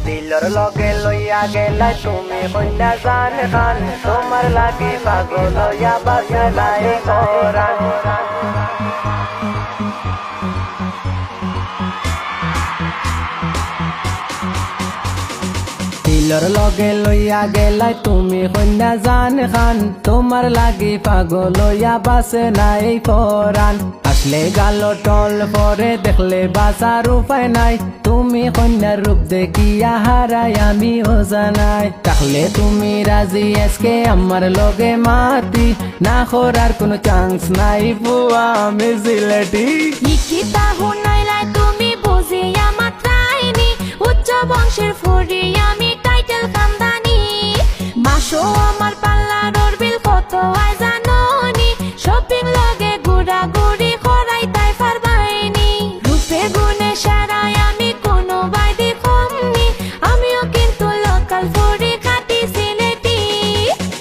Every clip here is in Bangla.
দিলর লগে লইয়া গেলা তুমি কন্যা জান খান তোমার লাগি পাগল হইয়া বাসলাই কোরআন দিলর লগে লইয়া গেলা তুমি কন্যা জান খান তোমার লাগি পাগল হইয়া বাসে নাই কোরআন আসলে গাল টল পরে দেখলে বাঁচার উপায় নাই তুমি কন্যার রূপ দেখিয়া হারাই আমি জানাই তাহলে তুমি রাজি আজকে আমার লগে মাতি না করার কোনো চান্স নাই বুয়া আমি জিলেটি নিকিতা হুনাইলাই তুমি বুঝিয়া মাত্রাইনি উচ্চ বংশের ফুরি আমি টাইটেল খানদানি মাসো আমার পাল্লার বিল কত আয় জানোনি শপিং লগে ঘুরা ঘুরি করাই তাই পারবাইনি রূপে গুণে সারাই আমি কোনো বাইদি কমনি আমিও কিন্তু লোকাল ফুরি খাটি সিলেটি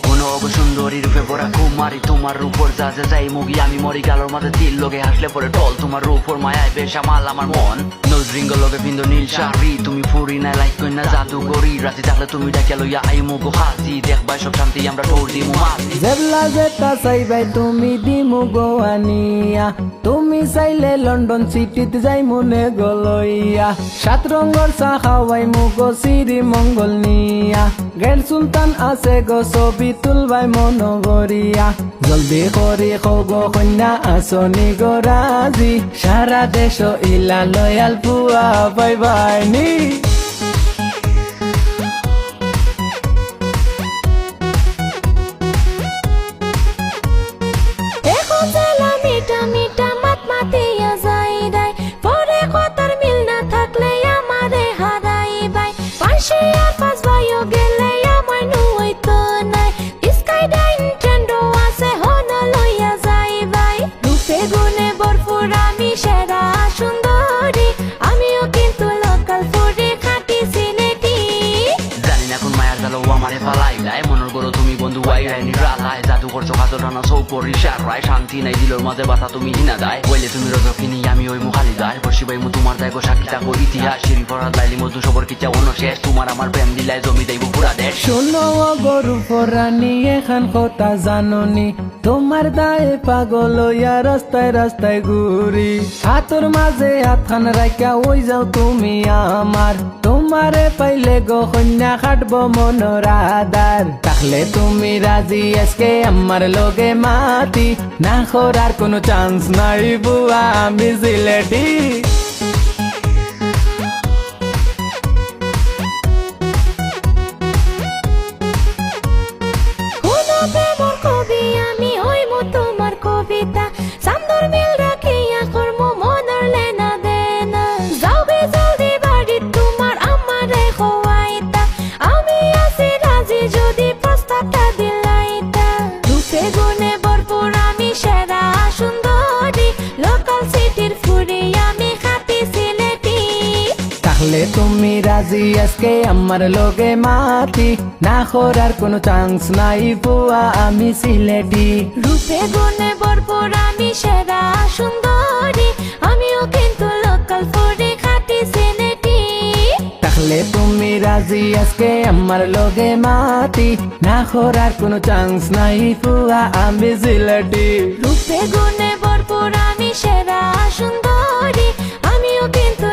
কোনো সুন্দরী রূপে পড়া কুমারী তোমার উপর যা যা যাই মুগি আমি মরি গালোর মাঝে তিল লোকে হাসলে পরে টল তোমার উপর মায়ায় বেশ আমাল আমার মন নজরিঙ্গ লোকে পিন্দ নীল শাড়ি তুমি ফুরি না লাইক কই না জাদু করি রাতে থাকলে তুমি ডাকে লইয়া আই মুগো হাসি দেখবাই সব শান্তি আমরা টোর দিমু মাসি জেবলা যেটা চাইবাই তুমি দিমু গোয়ানিয়া তুমি চাইলে লন্ডন সিটিতে যাই মনে গলইয়া 7 রঙের চা খাওয়াই মুগো শ্রী মঙ্গল নিয়া গেল সুলতান আছে গো ছবি তুলবাই মন গরিয়া জলদি করি খগো কন্যা আসনি গো রাজি সারা দেশ ইলা লয়াল পুয়া বাই বাই নি শান্তি নাই দিলর মাঝে বাতা তুমি হিনা দায় বইলে তুমি রজকিনী আমি ওই মুখালি দায় বসি ভাই তোমার দায় গো সাক্ষী থাকো ইতিহাস শিরি ফরাদ লাইলি মধু সবর কিচ্ছা অন্য শেষ তোমার আমার প্রেম দিলাই জমি দেব পুরা দেশ শোনো গরু ফরানি এখান কথা জাননি তোমার দায়ে পাগল হইয়া রাস্তায় রাস্তায় ঘুরি হাতর মাঝে হাতখান রাখা ওই যাও তুমি আমার তোমারে পাইলে গো কন্যা খাটবো মনোর আদার তাহলে তুমি রাজি আজকে আমার লগে মাতি না করার কোনো চান্স নাই বুয়া আমি জিলেটি তুমি রাজি আজকে আমার লগে মাতি না করার কোনো চান্স নাই বুয়া আমি সিলেটি রূপে গুণে ভরপুর আমি সেরা সুন্দরী আমিও কিন্তু লোকাল ফুরি খাটি সিলেটি তাহলে তুমি রাজি আজকে আমার লগে মাতি না করার কোনো চান্স নাই বুয়া আমি সিলেটি রূপে গুণে ভরপুর আমি সেরা সুন্দরী আমিও কিন্তু